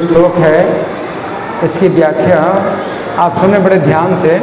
श्लोक है इसकी व्याख्या आप सुने बड़े ध्यान से,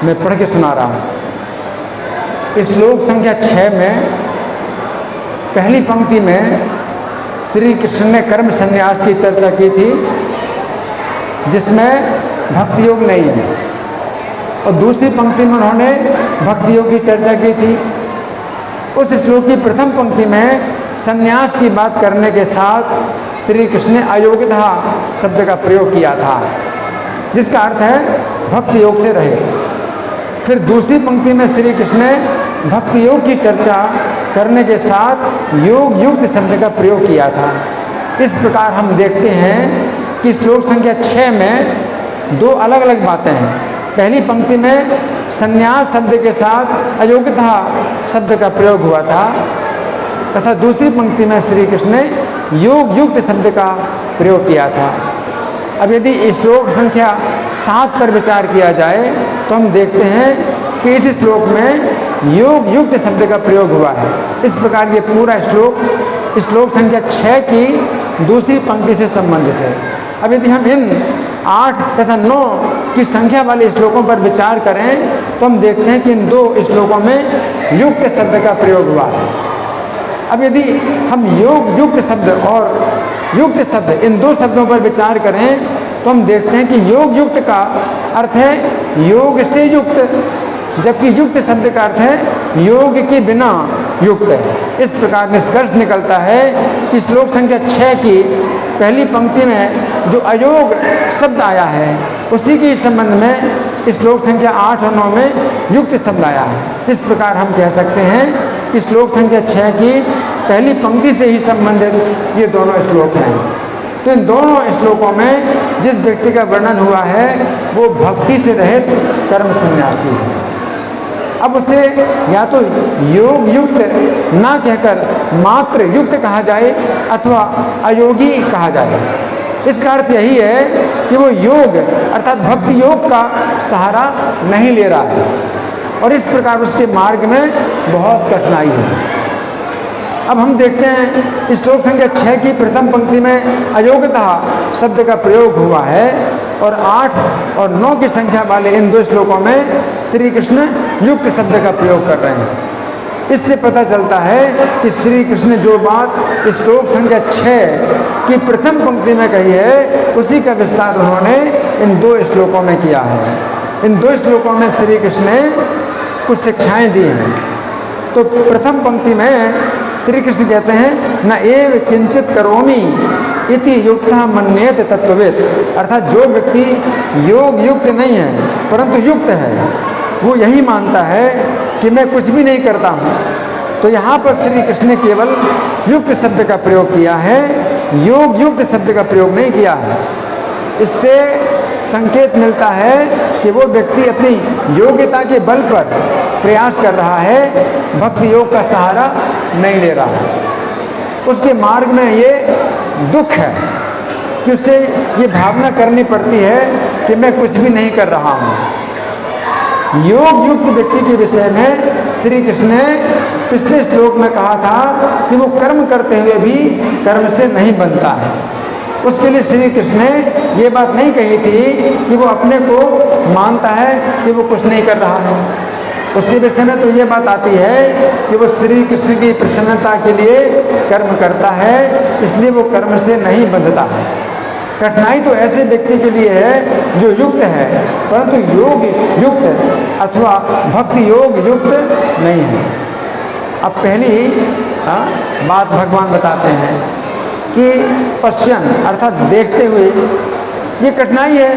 मैं पढ़ के सुना रहा हूँ। श्लोक संख्या 6 में पहली पंक्ति में श्री कृष्ण ने कर्म संन्यास की चर्चा की थी, जिसमें भक्ति योग नहीं है, और दूसरी पंक्ति में उन्होंने भक्ति योग की चर्चा की थी। उस श्लोक की प्रथम पंक्ति में संन्यास की बात करने के साथ श्री कृष्ण ने अयोग्यता शब्द का प्रयोग किया था, जिसका अर्थ है भक्ति योग से रहे। फिर दूसरी पंक्ति में श्री कृष्ण ने भक्ति योग की चर्चा करने के साथ योग युक्त शब्द का प्रयोग किया था। इस प्रकार हम देखते हैं कि श्लोक संख्या 6 में दो अलग अलग बातें हैं। पहली पंक्ति में संन्यास शब्द के साथ अयोग्यता शब्द का प्रयोग हुआ था, तथा दूसरी पंक्ति में श्री कृष्ण ने योग युक्त शब्द का प्रयोग किया था। अब यदि श्लोक संख्या 7 पर विचार किया जाए तो हम देखते हैं कि इस श्लोक में योग युक्त शब्द का प्रयोग हुआ है। इस प्रकार ये पूरा श्लोक संख्या 6 की दूसरी पंक्ति से संबंधित है। अब यदि हम इन 8 तथा 9 की संख्या वाले श्लोकों पर विचार करें तो हम देखते हैं कि इन दो श्लोकों में युक्त शब्द का प्रयोग हुआ है। अब यदि हम योग युक्त शब्द और युक्त शब्द इन दो शब्दों पर विचार करें तो हम देखते हैं कि योग युक्त का अर्थ है योग से युक्त, जबकि युक्त शब्द का अर्थ है योग के बिना युक्त है। इस प्रकार निष्कर्ष निकलता है कि श्लोक संख्या 6 की पहली पंक्ति में जो अयोग शब्द आया है उसी के संबंध में श्लोक संख्या 8 और 9 में युक्त शब्द आया है। इस प्रकार हम कह सकते हैं कि श्लोक संख्या 6 की पहली पंक्ति से ही संबंधित ये दोनों श्लोक हैं। तो इन दोनों श्लोकों में जिस व्यक्ति का वर्णन हुआ है वो भक्ति से रहित कर्म सन्यासी है। अब उसे या तो योग युक्त ना कहकर मात्र युक्त कहा जाए अथवा अयोगी कहा जाए। इसका अर्थ यही है कि वो योग अर्थात भक्ति योग का सहारा नहीं ले रहा है और इस प्रकार उसके मार्ग में बहुत कठिनाई है। अब हम देखते हैं श्लोक संख्या 6 की प्रथम पंक्ति में अयोग्यता शब्द का प्रयोग हुआ है और 8 और 9 की संख्या वाले इन दो श्लोकों में श्री कृष्ण युक्त शब्द का प्रयोग कर रहे हैं। इससे पता चलता है कि श्री कृष्ण ने जो बात श्लोक संख्या 6 की प्रथम पंक्ति में कही है उसी का विस्तार उन्होंने इन दो श्लोकों में किया है। इन दो श्लोकों में श्री कृष्ण ने कुछ शिक्षाएं दी हैं। तो प्रथम पंक्ति में श्री कृष्ण कहते हैं न एव किंचित करोमि इति युक्तः मन्येत तत्ववित्, अर्थात जो व्यक्ति योग युक्त नहीं है परंतु युक्त है वो यही मानता है कि मैं कुछ भी नहीं करता हूँ। तो यहाँ पर श्री कृष्ण ने केवल युक्त शब्द का प्रयोग किया है, योग युक्त शब्द का प्रयोग नहीं किया है। इससे संकेत मिलता है कि वो व्यक्ति अपनी योग्यता के बल पर प्रयास कर रहा है, भक्ति योग का सहारा नहीं ले रहा है। उसके मार्ग में ये दुख है कि उसे ये भावना करनी पड़ती है कि मैं कुछ भी नहीं कर रहा हूँ। योग युक्त व्यक्ति के विषय में श्री कृष्ण ने पिछले श्लोक में कहा था कि वो कर्म करते हुए भी कर्म से नहीं बनता है। उसके लिए श्री कृष्ण ने ये बात नहीं कही थी कि वो अपने को मानता है कि वो कुछ नहीं कर रहा है। उसके विषय में तो ये बात आती है कि वो श्री कृष्ण की प्रसन्नता के लिए कर्म करता है, इसलिए वो कर्म से नहीं बंधता है। कठिनाई तो ऐसे व्यक्ति के लिए है जो युक्त है परंतु योग युक्त अथवा भक्ति योग युक्त नहीं है। अब पहली बात भगवान बताते हैं कि पश्यन अर्थात देखते हुए ये कठिनाई है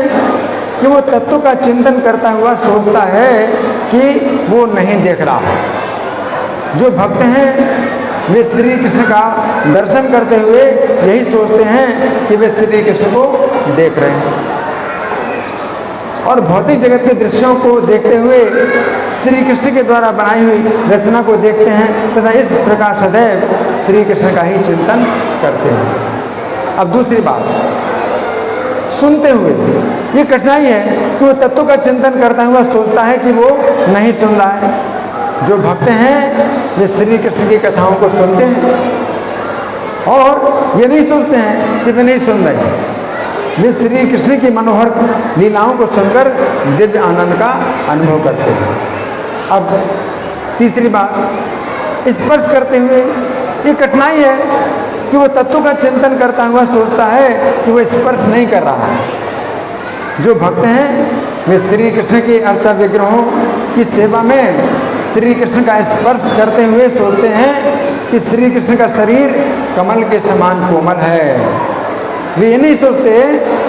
कि वो तत्व का चिंतन करता हुआ सोचता है कि वो नहीं देख रहा। जो भक्त हैं वे श्री कृष्ण का दर्शन करते हुए यही सोचते हैं कि वे श्री कृष्ण को देख रहे हैं और भौतिक जगत के दृश्यों को देखते हुए श्री कृष्ण के द्वारा बनाई हुई रचना को देखते हैं तथा इस प्रकार सदैव श्री कृष्ण का ही चिंतन करते हैं। अब दूसरी बात, सुनते हुए ये कठिनाई है कि वो तत्व का चिंतन करता हुआ सोचता है कि वो नहीं सुन रहा है। जो भक्त हैं वे श्री कृष्ण की कथाओं को सुनते हैं और ये नहीं सोचते हैं कि वे नहीं सुन रहे, वे श्री कृष्ण की मनोहर लीलाओं को सुनकर दिव्य आनंद का अनुभव करते हैं। अब तीसरी बात, स्पर्श करते हुए ये कठिनाई है कि वो तत्व का चिंतन करता हुआ सोचता है कि वो स्पर्श नहीं कर रहा है। जो भक्त हैं वे श्री कृष्ण के अर्चा विग्रहों की सेवा में श्री कृष्ण का स्पर्श करते हुए सोचते हैं कि श्री कृष्ण का शरीर कमल के समान कोमल है। वे ये नहीं सोचते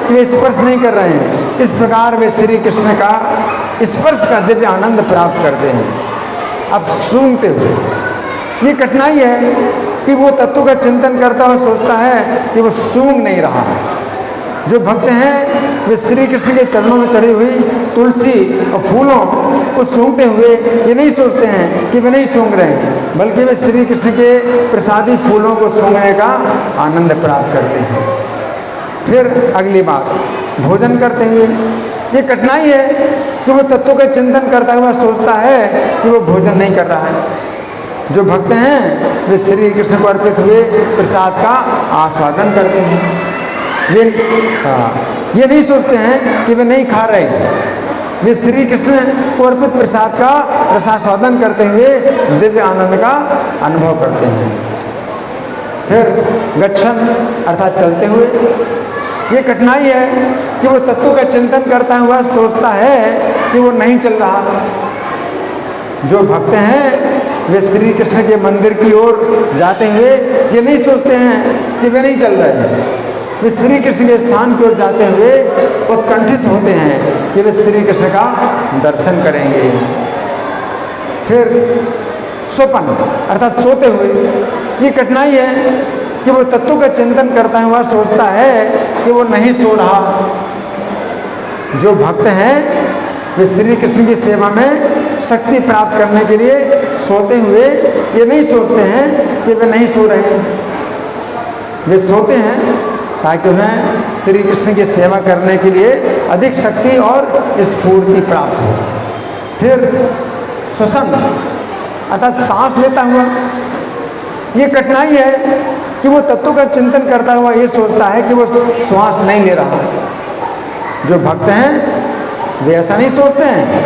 कि वे स्पर्श नहीं कर रहे हैं। इस प्रकार वे श्री कृष्ण का स्पर्श का दिव्य आनंद प्राप्त करते हैं। अब सूंघते हुए ये कठिनाई है कि वो तत्व का चिंतन करता हुआ सोचता है कि वो सूंघ नहीं रहा है। जो भक्त हैं वे श्री कृष्ण के चरणों में चढ़ी हुई तुलसी और फूलों को सूंघते हुए ये नहीं सोचते हैं कि वे नहीं सूंघ रहे हैं, बल्कि वे श्री कृष्ण के प्रसादी फूलों को सूंघने का आनंद प्राप्त करते हैं। फिर अगली बात, भोजन करते हुए ये कठिनाई है कि वो तत्व का चिंतन करता हुआ सोचता है कि वो भोजन नहीं कर रहा है। जो भक्त हैं वे श्री कृष्ण को अर्पित हुए प्रसाद का आस्वादन करते हैं। वे ये नहीं सोचते हैं कि वे नहीं खा रहे, वे श्री कृष्ण को अर्पित प्रसाद का रसास्वादन करते हुए दिव्य आनंद का अनुभव करते हैं। फिर गच्छन अर्थात चलते हुए ये कठिनाई है कि वो तत्व का चिंतन करता हुआ सोचता है कि वो नहीं चल रहा। जो भक्त हैं वे श्री कृष्ण के मंदिर की ओर जाते हुए ये नहीं सोचते हैं कि वे नहीं चल रहे हैं, वे श्री कृष्ण के स्थान की ओर जाते हुए उत्कंठित होते हैं कि वे श्री कृष्ण का दर्शन करेंगे। फिर स्वपन अर्थात सोते हुए ये कठिनाई है कि वो तत्व का चिंतन करता हुआ सोचता है कि वो नहीं सो रहा। जो भक्त हैं वे श्री कृष्ण की सेवा में शक्ति प्राप्त करने के लिए सोते हुए ये नहीं सोचते हैं कि वे नहीं सो रहे, वे सोते हैं ताकि उन्हें श्री कृष्ण की सेवा करने के लिए अधिक शक्ति और स्फूर्ति प्राप्त हो। फिर श्वसन अर्थात सांस लेता हुआ ये कठिनाई है कि वो तत्व का चिंतन करता हुआ ये सोचता है कि वो श्वास नहीं ले रहा। जो भक्त हैं वे ऐसा नहीं सोचते हैं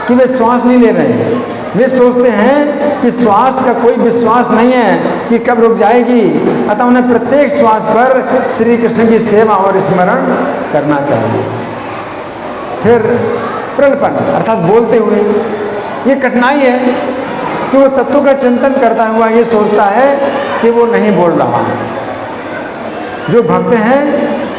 कि वे श्वास नहीं ले रहे हैं, वे सोचते हैं कि श्वास का कोई विश्वास नहीं है कि कब रुक जाएगी, अतः उन्हें प्रत्येक श्वास पर श्री कृष्ण की सेवा और स्मरण करना चाहिए। फिर प्रलपन अर्थात बोलते हुए ये कठिनाई है कि वो तत्व का चिंतन करता हुआ ये सोचता है कि वो नहीं बोल रहा। जो भक्त हैं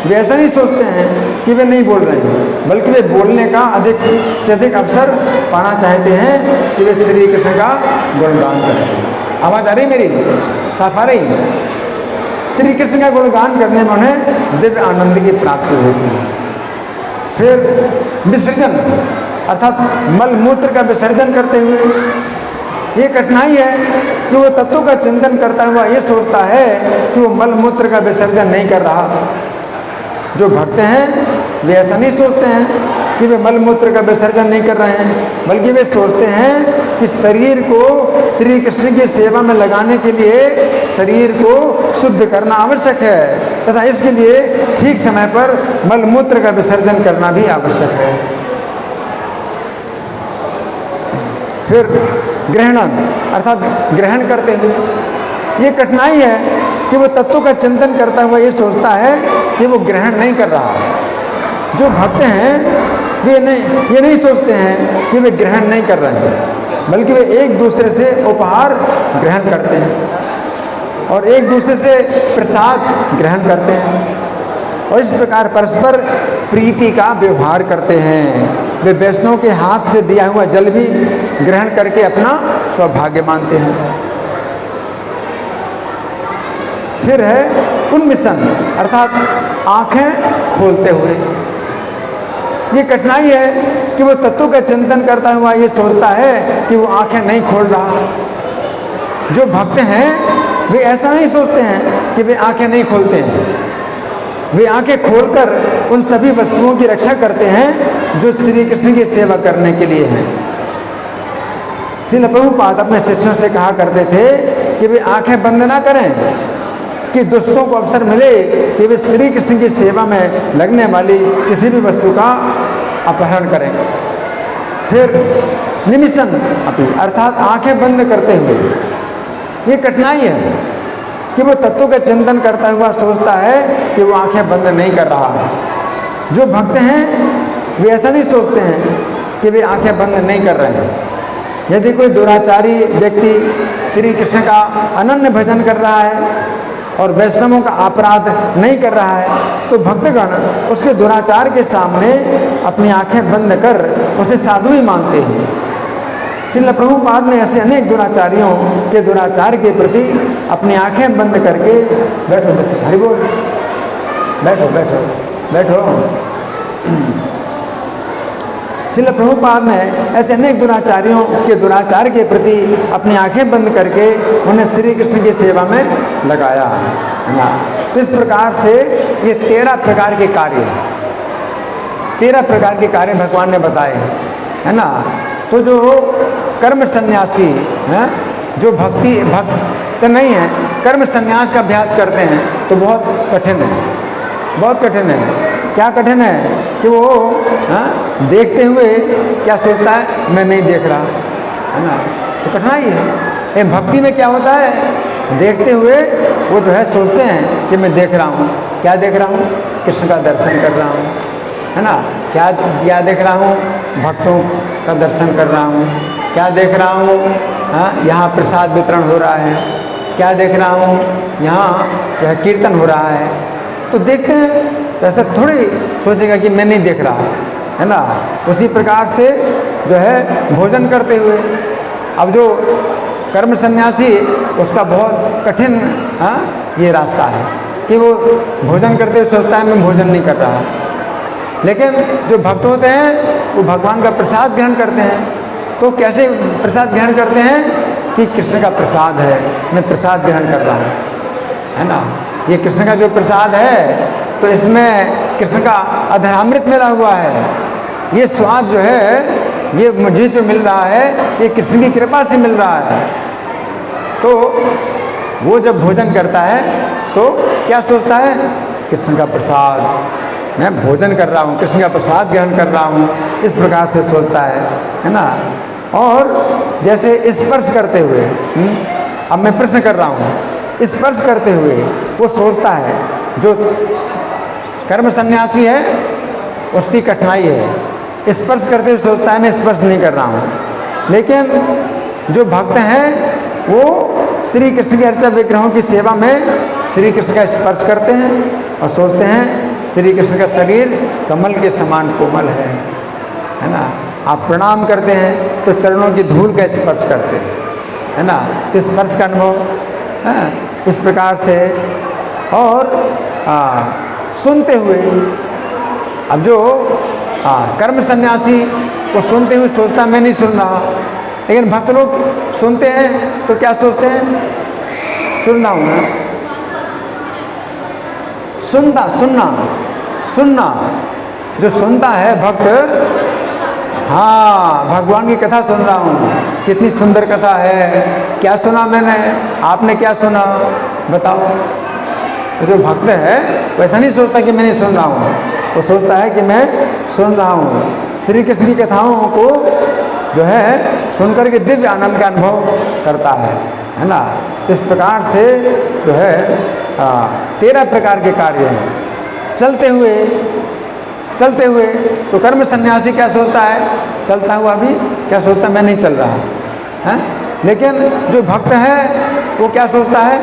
वे ऐसा नहीं सोचते हैं कि वे नहीं बोल रहे हैं, बल्कि वे बोलने का अधिक से अधिक अवसर पाना चाहते हैं कि वे श्री कृष्ण का गुणगान करें। आवाज़ आ रही मेरी, साफ आ रही? श्री कृष्ण का गुणगान करने में उन्हें दिव्य आनंद की प्राप्ति होती है। फिर विसर्जन अर्थात मल मूत्र का विसर्जन करते हुए ये कठिनाई है कि वो तत्व का चिंतन करता हुआ ये सोचता है कि वो मल मूत्र का विसर्जन नहीं कर रहा। जो भक्त हैं वे ऐसा नहीं सोचते हैं कि वे मल मूत्र का विसर्जन नहीं कर रहे हैं, बल्कि वे सोचते हैं कि शरीर को श्री कृष्ण की सेवा में लगाने के लिए शरीर को शुद्ध करना आवश्यक है तथा इसके लिए ठीक समय पर मल मूत्र का विसर्जन करना भी आवश्यक है। फिर ग्रहणन अर्थात ग्रहण करते हैं ये कठिनाई है कि वो तत्व का चिंतन करता हुआ ये सोचता है कि वो ग्रहण नहीं कर रहा। जो भक्त हैं वे ये नहीं सोचते हैं कि वे ग्रहण नहीं कर रहे हैं, बल्कि वे एक दूसरे से उपहार ग्रहण करते हैं और एक दूसरे से प्रसाद ग्रहण करते हैं और इस प्रकार परस्पर प्रीति का व्यवहार करते हैं। वे वैष्णव के हाथ से दिया हुआ जल भी ग्रहण करके अपना सौभाग्य मानते हैं। फिर है उन्मिषण अर्थात आंखें खोलते हुए ये कठिनाई है कि वो तत्व का चिंतन करता हुआ ये सोचता है कि वो आंखें नहीं खोल रहा। जो भक्त हैं वे ऐसा नहीं सोचते हैं कि वे आंखें नहीं खोलते हैं, वे आंखें खोलकर उन सभी वस्तुओं की रक्षा करते हैं जो श्री कृष्ण की सेवा करने के लिए हैं। श्रील प्रभुपाद अपने शिष्यों से कहा करते थे कि वे आंखें बंद ना करें, कि दुष्टों को अवसर मिले कि वे श्री कृष्ण की सेवा में लगने वाली किसी भी वस्तु का अपहरण करें। फिर निमिषन अपनी अर्थात आंखें बंद करते हुए, ये कठिनाई है कि वो तत्व का चिंतन करता हुआ सोचता है कि वो आंखें बंद नहीं कर रहा है। जो भक्त हैं वे ऐसा नहीं सोचते हैं कि वे आंखें बंद नहीं कर रहे हैं। यदि कोई दुराचारी व्यक्ति श्री कृष्ण का अनन्य भजन कर रहा है और वैष्णवों का अपराध नहीं कर रहा है, तो भक्तगण उसके दुराचार के सामने अपनी आंखें बंद कर उसे साधु ही मानते हैं। श्रील प्रभुपाद ने ऐसे अनेक दुराचारियों के दुराचार के प्रति अपनी आंखें बंद करके, बैठो बैठो हरि बोल, बैठो बैठो बैठो, श्रील प्रभुपाद ने ऐसे अनेक दुराचारियों के दुराचार के प्रति अपनी आंखें बंद करके उन्हें श्री कृष्ण की सेवा में लगाया है ना। इस प्रकार से ये 13 प्रकार के कार्य, 13 प्रकार के कार्य भगवान ने बताए है ना। तो जो कर्म सन्यासी हैं, जो भक्त नहीं है, कर्म संन्यास का अभ्यास करते हैं, तो बहुत कठिन है, बहुत कठिन है। क्या कठिन है कि वो देखते हुए क्या सोचता है, मैं नहीं देख रहा है ना, तो कठिनाई है। ये भक्ति में क्या होता है, देखते हुए वो जो है सोचते हैं कि मैं देख रहा हूँ। क्या देख रहा हूँ, कृष्ण का दर्शन कर रहा हूँ है ना। क्या क्या देख रहा हूँ, भक्तों का दर्शन कर रहा हूँ। क्या देख रहा हूँ, यहाँ प्रसाद वितरण हो रहा है। क्या देख रहा हूँ, यहाँ जो है कीर्तन हो रहा है। तो देखते हैं, ऐसा थोड़ी सोचेगा कि मैं नहीं देख रहा है ना। उसी प्रकार से जो है भोजन करते हुए, अब जो कर्म सन्यासी उसका बहुत कठिन ये रास्ता है कि वो भोजन करते हुए सोचता है मैं भोजन नहीं कर रहा। लेकिन जो भक्त होते हैं वो भगवान का प्रसाद ग्रहण करते हैं। तो कैसे प्रसाद ग्रहण करते हैं कि कृष्ण का प्रसाद है, मैं प्रसाद ग्रहण कर रहा हूँ है ना। ये कृष्ण का जो प्रसाद है तो इसमें कृष्ण का अधरामृत मिला हुआ है। ये स्वाद जो है ये मुझे जो मिल रहा है ये कृष्ण की कृपा से मिल रहा है। तो वो जब भोजन करता है तो क्या सोचता है, कृष्ण का प्रसाद, मैं भोजन कर रहा हूँ, कृष्ण का प्रसाद ग्रहण कर रहा हूँ, इस प्रकार से सोचता है ना। और जैसे स्पर्श करते हुए, अब मैं प्रश्न कर रहा हूँ, स्पर्श करते हुए वो सोचता है, जो कर्म सन्यासी है उसकी कठिनाई है, स्पर्श करते हुए सोचता है मैं स्पर्श नहीं कर रहा हूँ। लेकिन जो भक्त हैं वो श्री कृष्ण के अर्चा विग्रहों की सेवा में श्री कृष्ण का स्पर्श करते हैं और सोचते हैं श्री कृष्ण का शरीर कमल के समान कोमल है ना। आप प्रणाम करते हैं तो चरणों की धूल का स्पर्श करते हैं है ना, तो स्पर्श का अनुभव इस प्रकार से। और सुनते हुए, अब जो कर्म सन्यासी वो सुनते हुए सोचता मैं नहीं सुन रहा, लेकिन भक्त लोग सुनते हैं तो क्या सोचते हैं, सुन रहा हूँ ना, सुनना। जो सुनता है भक्त, हाँ भगवान की कथा सुन रहा हूँ, कितनी सुंदर कथा है, क्या सुना मैंने, आपने क्या सुना बताओ। तो जो भक्त है वैसा नहीं सोचता कि मैं नहीं सुन रहा हूँ, वो सोचता है कि मैं सुन रहा हूँ। श्री कृष्ण की कथाओं को जो है सुनकर के दिव्य आनंद का अनुभव करता है ना। इस प्रकार से जो है 13 प्रकार के कार्य हैं। चलते हुए तो कर्म सन्यासी क्या सोचता है, चलता हुआ भी क्या सोचता है, मैं नहीं चल रहा है। लेकिन जो भक्त है वो क्या सोचता है,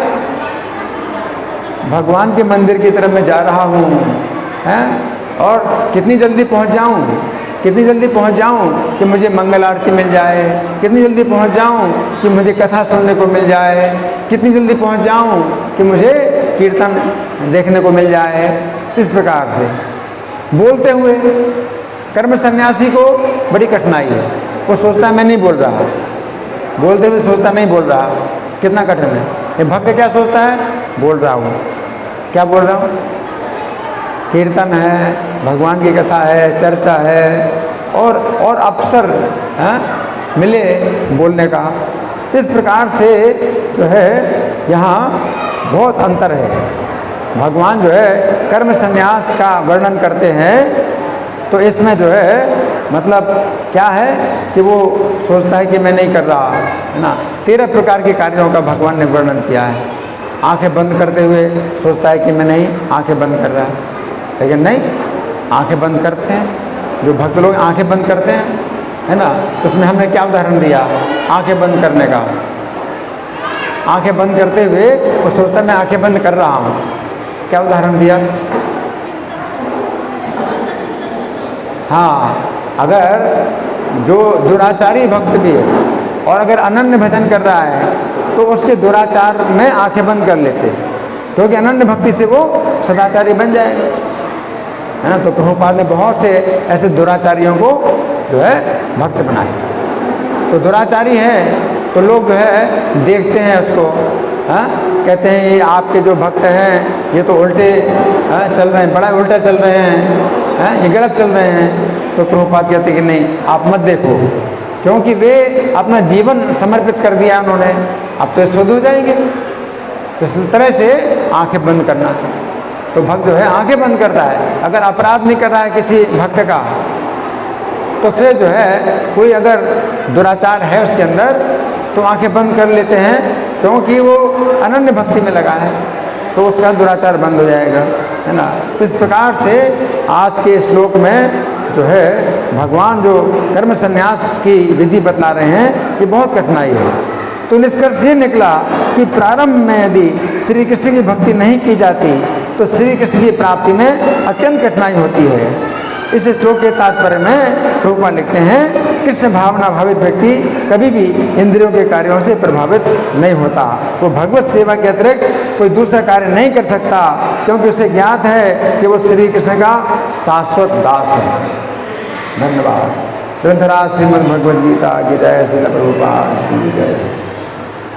भगवान के मंदिर की तरफ मैं जा रहा हूँ और कितनी जल्दी पहुँच जाऊँ कि मुझे मंगल आरती मिल जाए, कितनी जल्दी पहुँच जाऊँ कि मुझे कथा सुनने को मिल जाए, कितनी जल्दी पहुँच जाऊँ कि मुझे कीर्तन देखने को मिल जाए। इस प्रकार से बोलते हुए कर्म सन्यासी को बड़ी कठिनाई है, वो सोचता है मैं नहीं बोल रहा, बोलते हुए सोचता नहीं बोल रहा, कितना कठिन है। ये भक्त क्या सोचता है, बोल रहा हूँ, क्या बोल रहा हूँ, कीर्तन है, भगवान की कथा है, चर्चा है और अवसर मिले बोलने का। इस प्रकार से जो है यहाँ बहुत अंतर है। भगवान जो है कर्म संन्यास का वर्णन करते हैं तो इसमें जो है मतलब क्या है कि वो सोचता है कि मैं नहीं कर रहा है ना। 13 प्रकार के कार्यों का भगवान ने वर्णन किया है। आंखें बंद करते हुए सोचता है कि मैं नहीं आंखें बंद कर रहा है, लेकिन नहीं, आंखें बंद करते हैं। जो भक्त लोग आंखें बंद करते हैं है ना, उसमें हमने क्या उदाहरण दिया आंखें बंद करने का। आंखें बंद करते हुए वो सोचता है मैं आंखें बंद कर रहा हूँ, क्या उदाहरण दिया? हाँ, अगर जो दुराचारी भक्त भी है और अगर अनन्य भजन कर रहा है तो उसके दुराचार में आंखें बंद कर लेते, क्योंकि अनन्य भक्ति से वो सदाचारी बन जाएगा, है ना। तो प्रभुपाद ने बहुत से ऐसे दुराचारियों को जो है भक्त बनाए। तो दुराचारी है तो लोग जो है देखते हैं उसको, हाँ, कहते हैं ये आपके जो भक्त हैं ये तो उल्टे चल रहे हैं, बड़ा उल्टा चल रहे हैं, ये गलत चल रहे हैं। तो प्रभुपाद कहते हैं कि नहीं, आप मत देखो, क्योंकि वे अपना जीवन समर्पित कर दिया उन्होंने, अब तो शुद्ध हो जाएंगे। इस तरह से आंखें बंद करना। तो भक्त जो है आंखें बंद करता है। अगर अपराध नहीं कर रहा है किसी भक्त का, तो फिर जो है कोई अगर दुराचार है उसके अंदर तो आंखें बंद कर लेते हैं, क्योंकि वो अनन्य भक्ति में लगा है, तो उसका दुराचार बंद हो जाएगा, है ना। इस प्रकार से आज के श्लोक में जो है भगवान जो कर्म संन्यास की विधि बतला रहे हैं, ये बहुत कठिनाई है। तो निष्कर्ष ये निकला कि प्रारंभ में यदि श्री कृष्ण की भक्ति नहीं की जाती तो श्री कृष्ण की प्राप्ति में अत्यंत कठिनाई होती है। इस श्लोक के तात्पर्य में प्रभुपाद लिखते हैं कृष्ण भावना भावित व्यक्ति कभी भी इंद्रियों के कार्यों से प्रभावित नहीं होता। वो भगवत सेवा के अतिरिक्त कोई दूसरा कार्य नहीं कर सकता, क्योंकि उसे ज्ञात है कि वो श्री कृष्ण का शाश्वत दास है। धन्यवाद। ग्रंथराज श्रीमद् भगवद गीता की जय। श्रील प्रभुपाद की जय।